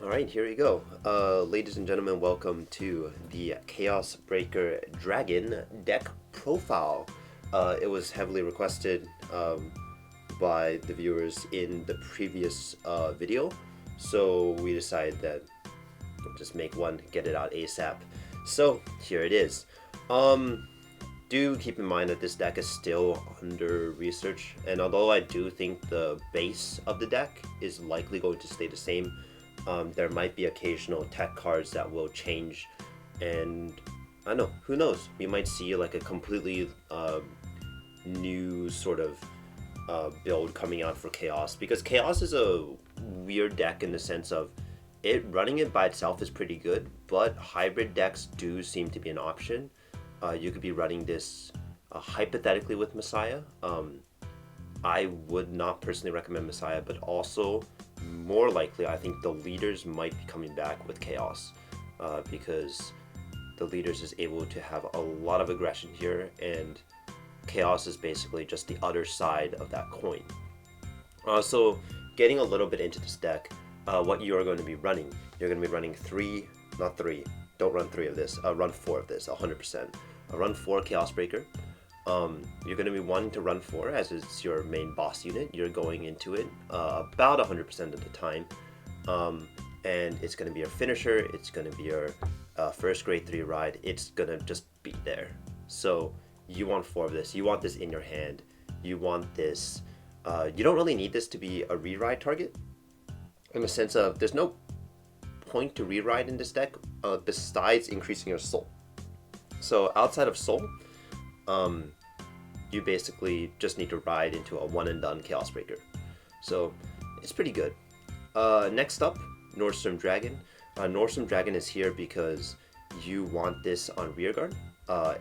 Alright, here we go. Ladies and gentlemen, welcome to the Chaos Breaker Dragon deck profile. It was heavily requested by the viewers in the previous video, so we decided that we'll just make one, get it out ASAP. So, here it is. Do keep in mind that this deck is still under research, and although I do think the base of the deck is likely going to stay the same, there might be occasional tech cards that will change, and I don't know, who knows, we might see like a completely new sort of build coming out for Chaos, because Chaos is a weird deck in the sense of running it by itself is pretty good, but hybrid decks do seem to be an option. You could be running this hypothetically with Messiah. I would not personally recommend Messiah, but also more likely I think the leaders might be coming back with Chaos, because the leaders is able to have a lot of aggression here, and Chaos is basically just the other side of that coin. So getting a little bit into this deck, what you are going to be running, you're going to be running don't run 3 of this, run 4 of this, 100%. Run 4 Chaos Breaker. You're going to be wanting to run 4 as it's your main boss unit. You're going into it about 100% of the time, and it's going to be your finisher, it's going to be your first grade 3 ride, it's going to just be there. So you want 4 of this, you want this in your hand, you want this, you don't really need this to be a re-ride target, in the sense of there's no point to re-ride in this deck besides increasing your soul. So outside of soul, you basically just need to ride into a one and done Chaos Breaker. So it's pretty good. Next up, Nordstrom Dragon. Nordstrom Dragon is here because you want this on rearguard.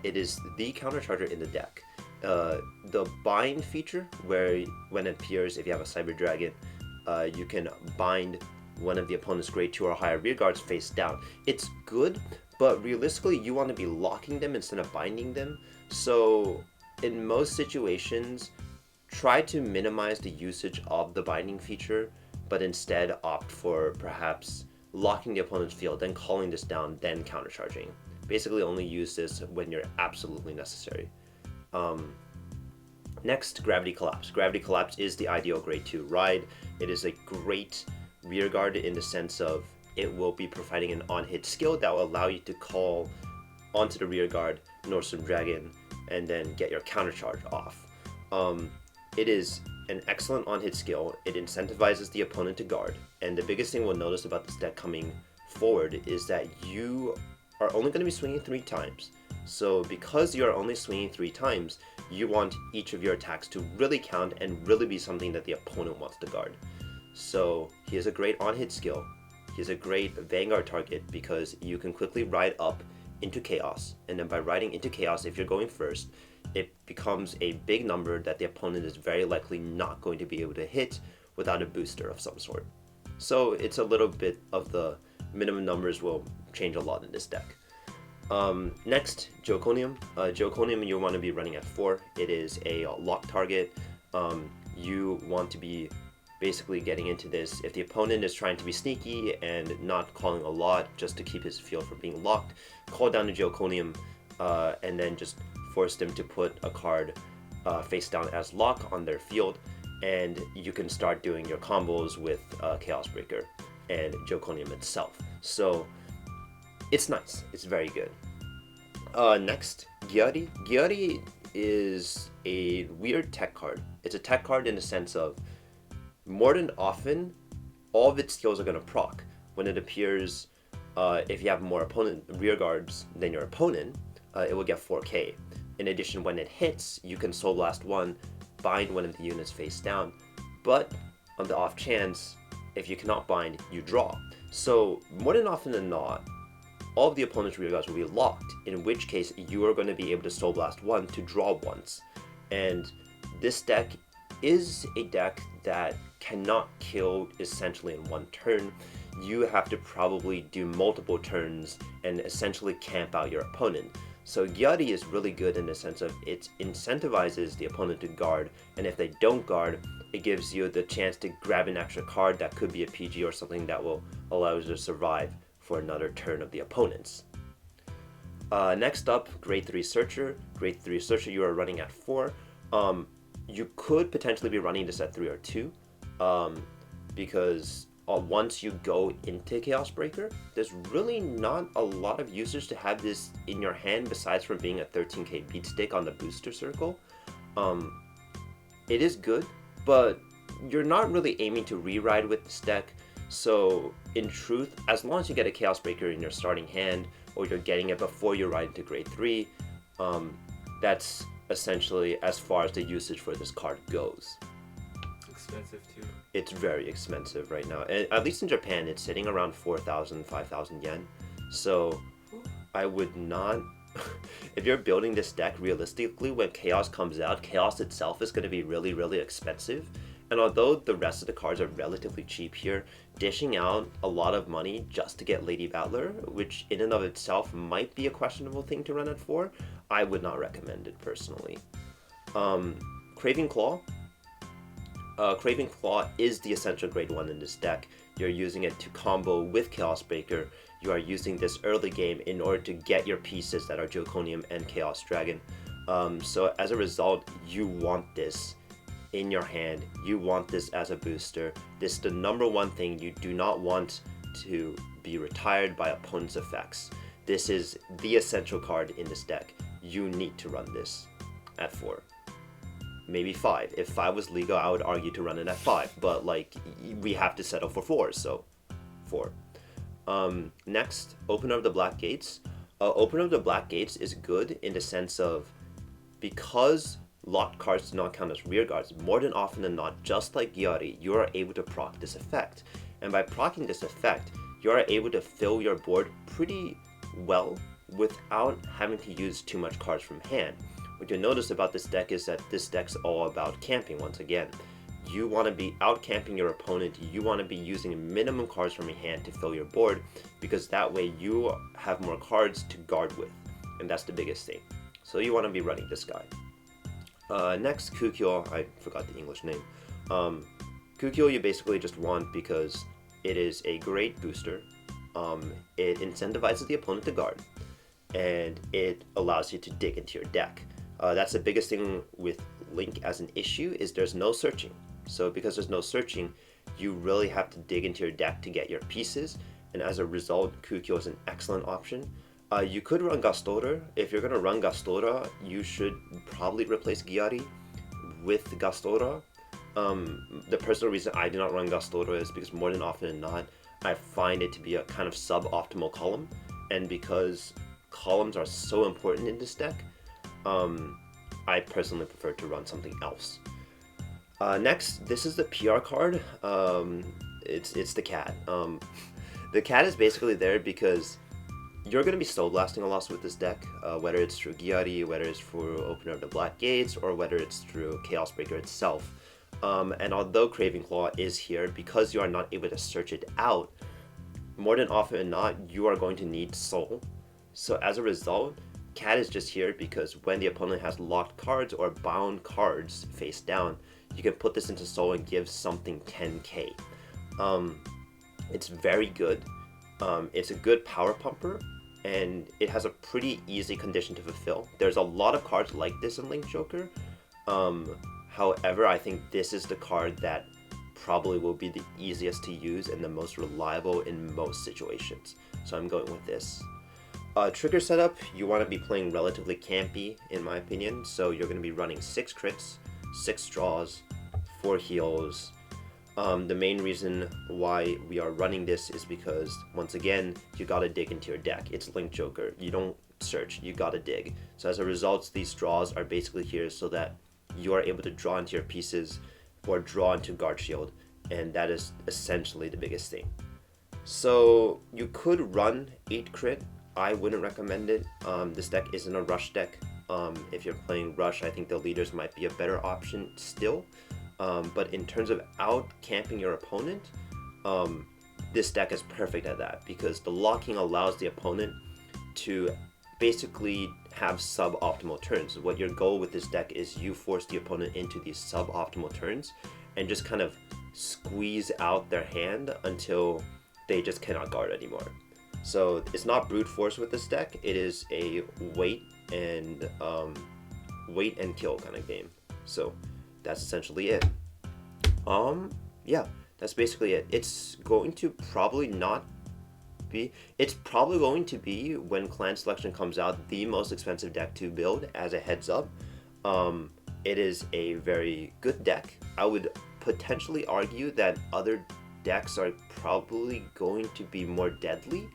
It is the countercharger in the deck. The bind feature, where when it appears, if you have a Cyber Dragon, you can bind one of the opponent's grade 2 or higher rearguards face down. It's good, but realistically you want to be locking them instead of binding them. So in most situations, try to minimize the usage of the binding feature, but instead opt for perhaps locking the opponent's field, then calling this down, then countercharging. Basically only use this when you're absolutely necessary. Next, Gravity Collapse. Gravity Collapse is the ideal grade 2 ride. It is a great rearguard in the sense of it will be providing an on-hit skill that will allow you to call onto the rearguard Nordstrom Dragon and then get your countercharge off. It is an excellent on-hit skill. It incentivizes the opponent to guard, and the biggest thing we'll notice about this deck coming forward is that you are only going to be swinging 3 times. So because you're only swinging 3 times, you want each of your attacks to really count and really be something that the opponent wants to guard. So he has a great on-hit skill. He has a great Vanguard target because you can quickly ride up into Chaos, and then by riding into Chaos, if you're going first, it becomes a big number that the opponent is very likely not going to be able to hit without a booster of some sort. So it's a little bit of the minimum numbers will change a lot in this deck. Next, Zirconium. Zirconium you want to be running at 4. It is a lock target. You want to be basically getting into this. If the opponent is trying to be sneaky and not calling a lot just to keep his field from being locked, call down the Zirconium and then just force them to put a card face down as lock on their field, and you can start doing your combos with Chaos Breaker and Zirconium itself. So it's nice, it's very good. Next, Gyari. Gyari is a weird tech card. It's a tech card in the sense of more than often, all of its skills are going to proc. When it appears, if you have more opponent rear guards than your opponent, it will get 4k. In addition, when it hits, you can Soul Blast 1, bind one of the units face down, but on the off chance, if you cannot bind, you draw. So more than often than not, all of the opponent's rear guards will be locked, in which case you are going to be able to Soul Blast 1 to draw once. And this deck is a deck that cannot kill essentially in one turn. You have to probably do multiple turns and essentially camp out your opponent. So Gyari is really good in the sense of it incentivizes the opponent to guard, and if they don't guard, it gives you the chance to grab an extra card that could be a PG or something that will allow you to survive for another turn of the opponents. Next up, Grade 3 Searcher. Grade 3 Searcher you are running at 4. You could potentially be running this at 3 or 2, because once you go into Chaos Breaker, there's really not a lot of users to have this in your hand besides from being a 13k beat stick on the booster circle. It is good, but you're not really aiming to re-ride with this deck, so in truth, as long as you get a Chaos Breaker in your starting hand, or you're getting it before you ride into Grade 3, that's essentially as far as the usage for this card goes. Expensive too. It's very expensive right now, and at least in Japan it's sitting around 4,000, 5,000 yen. So I would not if you're building this deck, realistically when Chaos comes out, Chaos itself is going to be really expensive, and although the rest of the cards are relatively cheap here, dishing out a lot of money just to get Lady Battler, which in and of itself might be a questionable thing to run at 4, I would not recommend it personally. Craving Claw. Craving Claw is the essential grade 1 in this deck. You're using it to combo with Chaos Breaker. You are using this early game in order to get your pieces that are Draconium and Chaos Dragon. So as a result, you want this in your hand. You want this as a booster. This is the number one thing you do not want to be retired by opponent's effects. This is the essential card in this deck. You need to run this at 4. Maybe 5. If 5 was legal, I would argue to run it at 5, but like we have to settle for 4, so 4. Next, Opener of the Black Gates. Opener of the Black Gates is good in the sense of, because locked cards do not count as rear guards, more than often than not, just like Gyari, you are able to proc this effect. And by proccing this effect, you are able to fill your board pretty well without having to use too much cards from hand. What you'll notice about this deck is that this deck's all about camping once again. You want to be out camping your opponent, you want to be using minimum cards from your hand to fill your board, because that way you have more cards to guard with, and that's the biggest thing. So you want to be running this guy. Next, Kukyo, I forgot the English name. Kukyo you basically just want because it is a great booster. It incentivizes the opponent to guard, and it allows you to dig into your deck. That's the biggest thing with Link as an issue, is there's no searching. So because there's no searching, you really have to dig into your deck to get your pieces, and as a result, Kukyo is an excellent option. You could run Gastora. If you're going to run Gastora, you should probably replace Gyari with Gastora. The personal reason I do not run Gastora is because more than often than not, I find it to be a kind of suboptimal column, and because columns are so important in this deck, I personally prefer to run something else. Next, this is the PR card. It's the cat. The cat is basically there because you're going to be soul blasting a lot with this deck, whether it's through Gyari, whether it's through Opener of the Black Gates, or whether it's through Chaos Breaker itself. And although Craving Claw is here, because you are not able to search it out, more than often than not, you are going to need soul. So as a result, Cat is just here because when the opponent has locked cards or bound cards face down, you can put this into soul and give something 10k. It's very good. It's a good power pumper, and it has a pretty easy condition to fulfill. There's a lot of cards like this in Link Joker. However, I think this is the card that probably will be the easiest to use and the most reliable in most situations. So I'm going with this. Trigger setup, you want to be playing relatively campy in my opinion. So you're going to be running 6 crits, 6 draws, 4 heals. The main reason why we are running this is because, once again, you gotta dig into your deck. It's Link Joker. You don't search, you gotta dig. So as a result, these draws are basically here so that you are able to draw into your pieces or draw into Guard Shield, and that is essentially the biggest thing. So you could run 8 crit. I wouldn't recommend it. This deck isn't a rush deck. If you're playing rush, I think the leaders might be a better option still. But in terms of out camping your opponent, this deck is perfect at that, because the locking allows the opponent to basically have suboptimal turns. What your goal with this deck is you force the opponent into these suboptimal turns and just kind of squeeze out their hand until they just cannot guard anymore. So it's not brute force with this deck. It is a wait and kill kind of game. So that's essentially it. Yeah, that's basically it. It's going to probably not be. It's probably going to be, when clan selection comes out, the most expensive deck to build. As a heads up, it is a very good deck. I would potentially argue that other decks are probably going to be more deadly,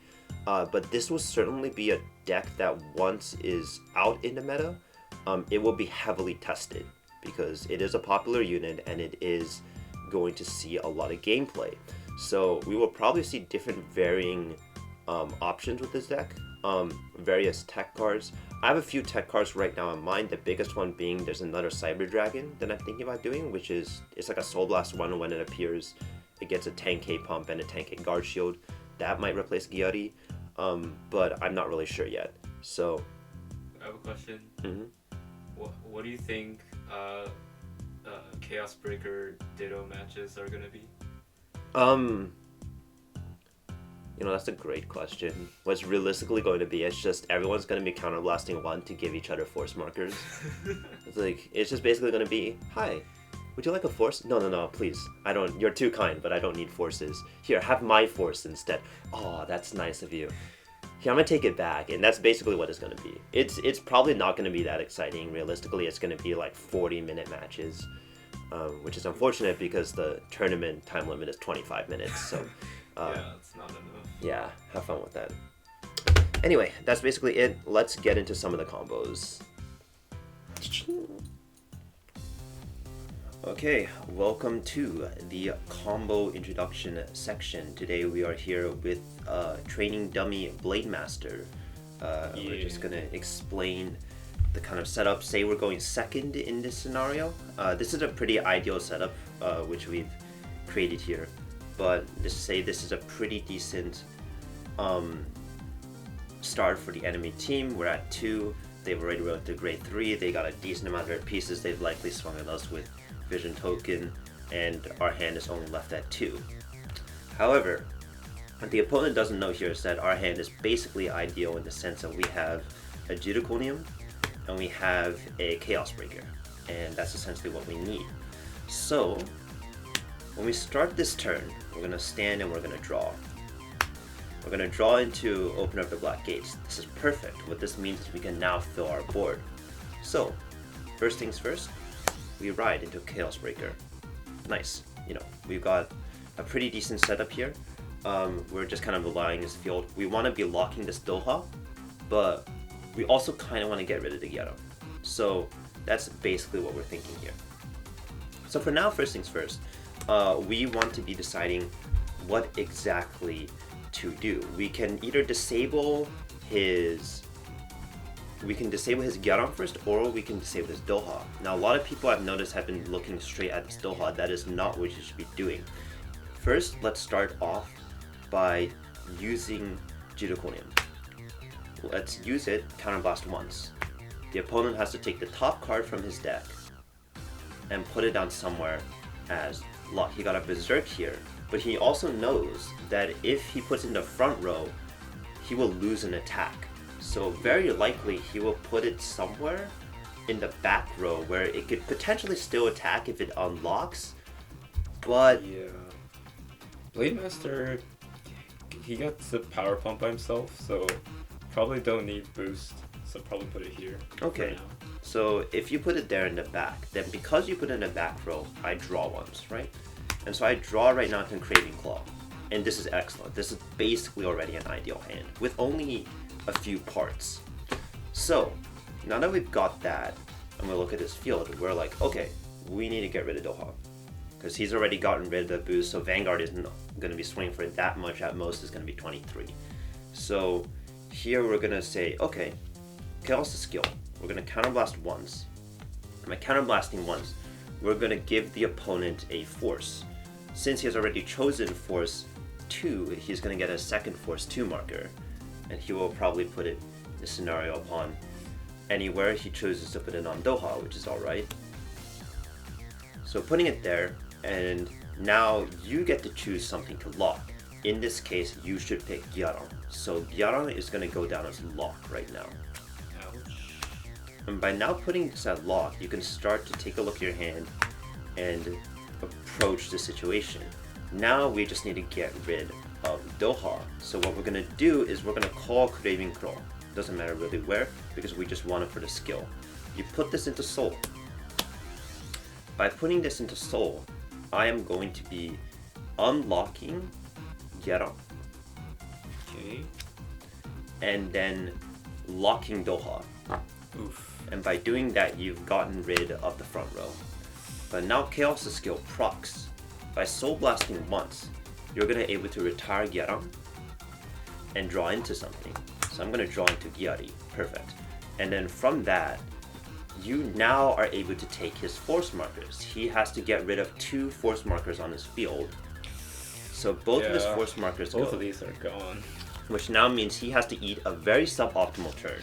but this will certainly be a deck that once is out in the meta, it will be heavily tested because it is a popular unit and it is going to see a lot of gameplay. So we will probably see different varying options with this deck, various tech cards. I have a few tech cards right now in mind, the biggest one being there's another Cyber Dragon that I'm thinking about doing, which is, it's like a Soul Blast one. When it appears, it gets a 10k pump and a 10k guard shield. That might replace Gyari, but I'm not really sure yet. So I have a question. Mm-hmm. What do you think Chaos Breaker Ditto matches are gonna be? That's a great question. What's realistically going to be, it's just everyone's going to be counterblasting one to give each other force markers. It's just basically going to be, hi, would you like a force? No, please. I don't, you're too kind, but I don't need forces. Here, have my force instead. Oh, that's nice of you. Here, I'm going to take it back. And that's basically what it's going to be. It's probably not going to be that exciting. Realistically, it's going to be like 40-minute matches, which is unfortunate because the tournament time limit is 25 minutes. So. Yeah, it's not enough. Yeah, have fun with that. Anyway, that's basically it. Let's get into some of the combos. Okay, welcome to the combo introduction section. Today we are here with training dummy Blade Master. We're just gonna explain the kind of setup. Say we're going second in this scenario. This is a pretty ideal setup, which we've created here. But just say this is a pretty decent start for the enemy team. We're at 2. They've already run to grade 3. They got a decent amount of their pieces. They've likely swung at us with Vision Token, and our hand is only left at 2. However, what the opponent doesn't know here is that our hand is basically ideal in the sense that we have a Judiconium and we have a Chaos Breaker, and that's essentially what we need. So when we start this turn, we're going to stand and we're going to draw. We're going to draw into open up the black gates. This is perfect. What this means is we can now fill our board. So, first things first, we ride into Chaos Breaker. Nice. We've got a pretty decent setup here. We're just kind of relying this field. We want to be locking this Doha, but we also kind of want to get rid of the Gyaro. So, that's basically what we're thinking here. So for now, first things first, we want to be deciding what exactly to do. We can either disable his Gyaran first, or we can disable his Doha. Now a lot of people I've noticed have been looking straight at this Doha. That is not what you should be doing. First, let's start off by using Judiconium. Let's use it, counterblast once. The opponent has to take the top card from his deck and put it down somewhere as luck. He got a Berserk here, but he also knows that if he puts in the front row, he will lose an attack. So very likely he will put it somewhere in the back row where it could potentially still attack if it unlocks, but yeah, Blade Master, he got the power pump by himself, so probably don't need boost, so probably put it here. Okay. So if you put it there in the back, then because you put it in the back row, I draw once, right? And so I draw right now to Craving Claw. And this is excellent. This is basically already an ideal hand with only a few parts. So now that we've got that, and we look at this field, we're like, okay, we need to get rid of Doha. Because he's already gotten rid of the boost, so Vanguard isn't going to be swinging for that much. At most, it's going to be 23. So here we're going to say, okay, Chaos the skill. We're going to counterblast once. And by counterblasting once, we're going to give the opponent a force. Since he has already chosen force 2, he's going to get a second force 2 marker. And he will probably put it, this scenario, upon anywhere, he chooses to put it on Doha, which is alright. So putting it there, and now you get to choose something to lock. In this case, you should pick Gyarong. So Gyarong is going to go down as lock right now. Ouch. And by now putting this at lock, you can start to take a look at your hand and approach the situation. Now we just need to get rid of Doha. So what we're going to do is we're going to call Craving Crow. Doesn't matter really where, because we just want it for the skill. You put this into Soul. By putting this into Soul, I am going to be unlocking Gyarong Okay. and then locking Doha. Oof. And by doing that, you've gotten rid of the front row. But now Chaos' skill procs. By Soul Blasting once, you're gonna able to retire Gyarong and draw into something. So I'm gonna draw into Gyari. Perfect. And then from that, you now are able to take his force markers. He has to get rid of 2 force markers on his field. So both of his force markers Both go, of these are gone. which now means he has to eat a very suboptimal turn.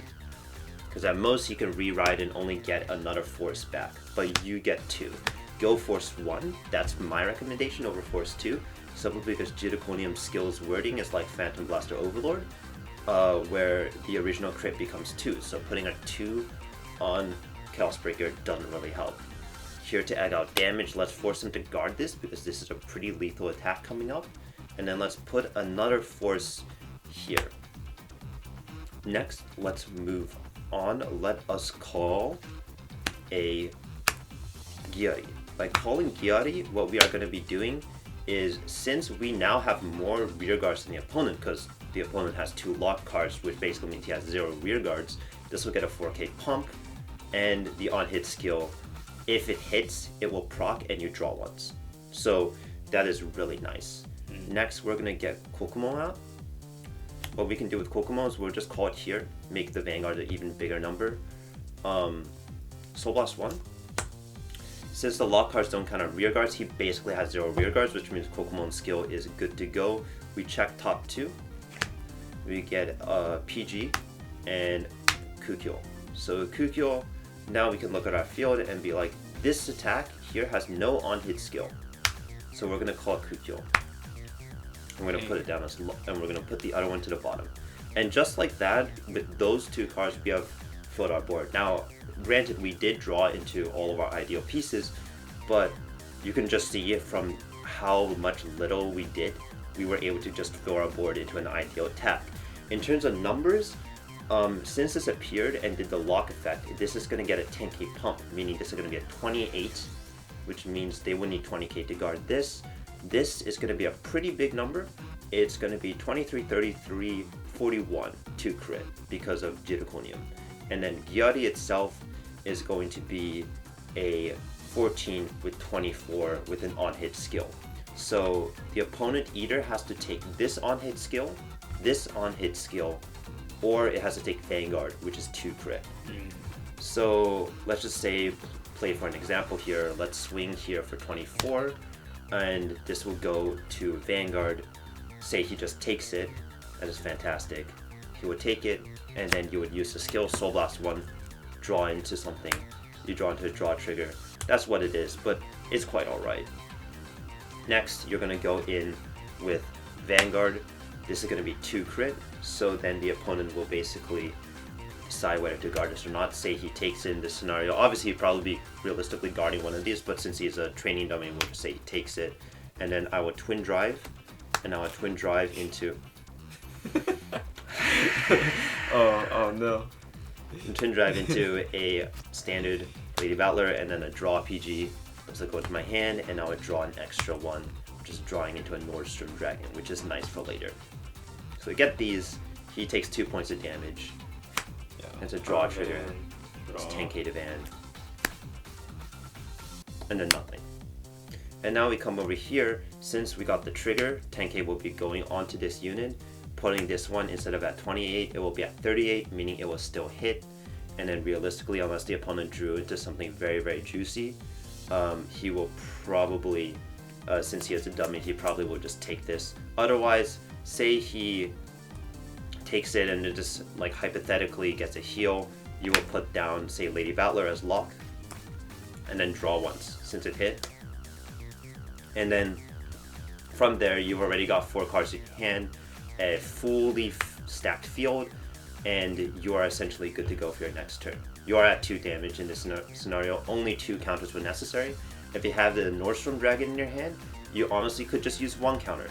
Because at most he can rewrite and only get another force back, but you get 2. Go force 1, that's my recommendation over force 2, simply because Jidaconium's skills wording is like Phantom Blaster Overlord, where the original crit becomes 2, so putting a 2 on Chaos Breaker doesn't really help. Here to add out damage, let's force him to guard this because this is a pretty lethal attack coming up, and then let's put another force here. Next, let's move on. Let us call a Gyari. By calling Gyari, what we are going to be doing is, since we now have more rear guards than the opponent, because the opponent has 2 lock cards, which basically means he has 0 rear guards, this will get a 4k pump, and the on-hit skill, if it hits, it will proc and you draw once. So that is really nice. Next, we're going to get Kokumo out. What we can do with Kokumo is we'll just call it here, make the Vanguard an even bigger number. Soul Blast 1. Since the lock cards don't count on rear guards, he basically has 0 rear guards, which means Kokumon's skill is good to go. We check top 2. We get PG and Kukyo. So Kukyo, now we can look at our field and be like, this attack here has no on-hit skill. So we're going to call it Kukyo. I'm going to put it down as low, and we're going to put the other one to the bottom. And just like that, with those 2 cards, we have filled our board. Now, granted, we did draw into all of our ideal pieces, but you can just see it from how much little we did. We were able to just fill our board into an ideal attack. In terms of numbers, since this appeared and did the lock effect, this is going to get a 10k pump, meaning this is going to be a 28, which means they will need 20k to guard this. This is going to be a pretty big number. It's going to be 23, 33, 41 to crit because of Jidaconium. And then Gyari itself is going to be a 14 with 24 with an on-hit skill. So the opponent either has to take this on-hit skill, or it has to take Vanguard, which is 2 crit. So let's just say, play for an example here, let's swing here for 24, and this will go to Vanguard. Say he just takes it, that is fantastic. He would take it, and then you would use the skill Soul Blast 1, draw into something. You draw into a draw trigger. That's what it is, but it's quite alright. Next, you're going to go in with Vanguard. This is going to be 2 crit, so then the opponent will basically decide whether to guard this or not. Say he takes in this scenario. Obviously, he'd probably be realistically guarding one of these, but since he's a training dummy, we'll just say he takes it. And then I would Twin Drive, and I would Twin Drive into... oh no. Twin Drive into a standard Lady Battler, and then a draw PG. This will go into my hand, and I would draw an extra one, which is drawing into a Nordstrom Dragon, which is nice for later. So we get these. He takes 2 points of damage. Yeah. It's a draw trigger. It's 10k to van. And then nothing. And now we come over here. Since we got the trigger, 10k will be going onto this unit. Putting this one, instead of at 28, it will be at 38, meaning it will still hit. And then realistically, unless the opponent drew into something very, very juicy, he will probably, since he has a dummy, he probably will just take this. Otherwise, say he takes it and it just like hypothetically gets a heal, you will put down, say, Lady Battler as lock, and then draw once since it hit. And then from there, you've already got 4 cards in hand, a fully stacked field, and you are essentially good to go for your next turn. You are at 2 damage in this scenario. Only 2 counters were necessary. If you have the Nordstrom Dragon in your hand, you honestly could just use 1 counter.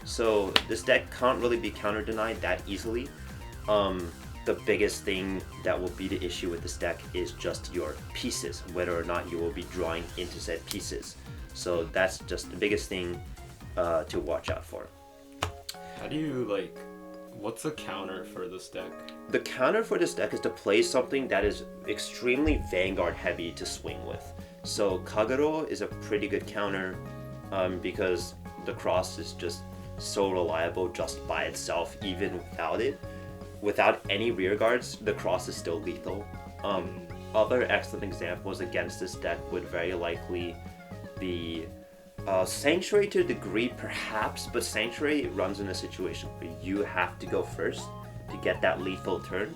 So this deck can't really be counter denied that easily. The biggest thing that will be the issue with this deck is just your pieces, whether or not you will be drawing into said pieces. So that's just the biggest thing to watch out for. How do you what's the counter for this deck? The counter for this deck is to play something that is extremely Vanguard heavy to swing with. So Kagero is a pretty good counter because the cross is just so reliable just by itself, even without it. Without any rear guards, the cross is still lethal. Other excellent examples against this deck would very likely be Sanctuary to a degree, perhaps, but Sanctuary runs in a situation where you have to go first to get that lethal turn.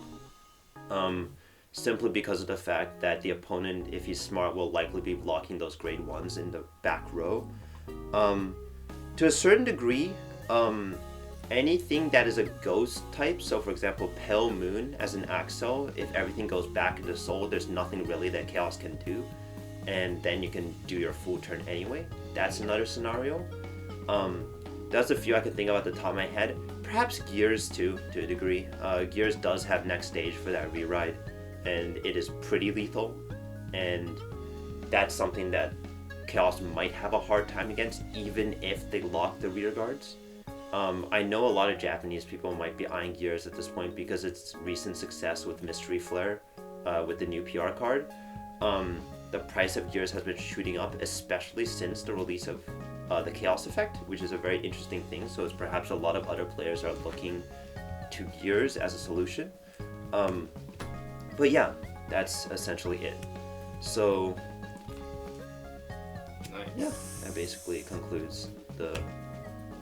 Simply because of the fact that the opponent, if he's smart, will likely be blocking those grade 1s in the back row. To a certain degree, anything that is a ghost type, so for example Pale Moon as an Axel, if everything goes back into Soul, there's nothing really that Chaos can do, and then you can do your full turn anyway. That's another scenario. That's a few I could think of at the top of my head. Perhaps Gears too, to a degree. Gears does have next stage for that rewrite, and it is pretty lethal, and that's something that Chaos might have a hard time against, even if they lock the rear guards. I know a lot of Japanese people might be eyeing Gears at this point because its recent success with Mystery Flare, with the new PR card. The price of Gears has been shooting up, especially since the release of the Chaos Effect, which is a very interesting thing. So it's perhaps a lot of other players are looking to Gears as a solution. But yeah, that's essentially it. So Nice. yeah, that basically concludes the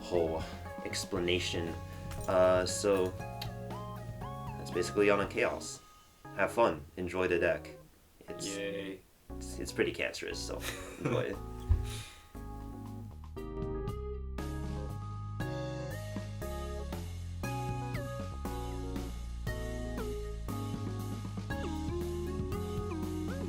whole explanation. So that's basically on Chaos. Have fun, enjoy the deck. Yay. It's pretty cancerous, so enjoy it.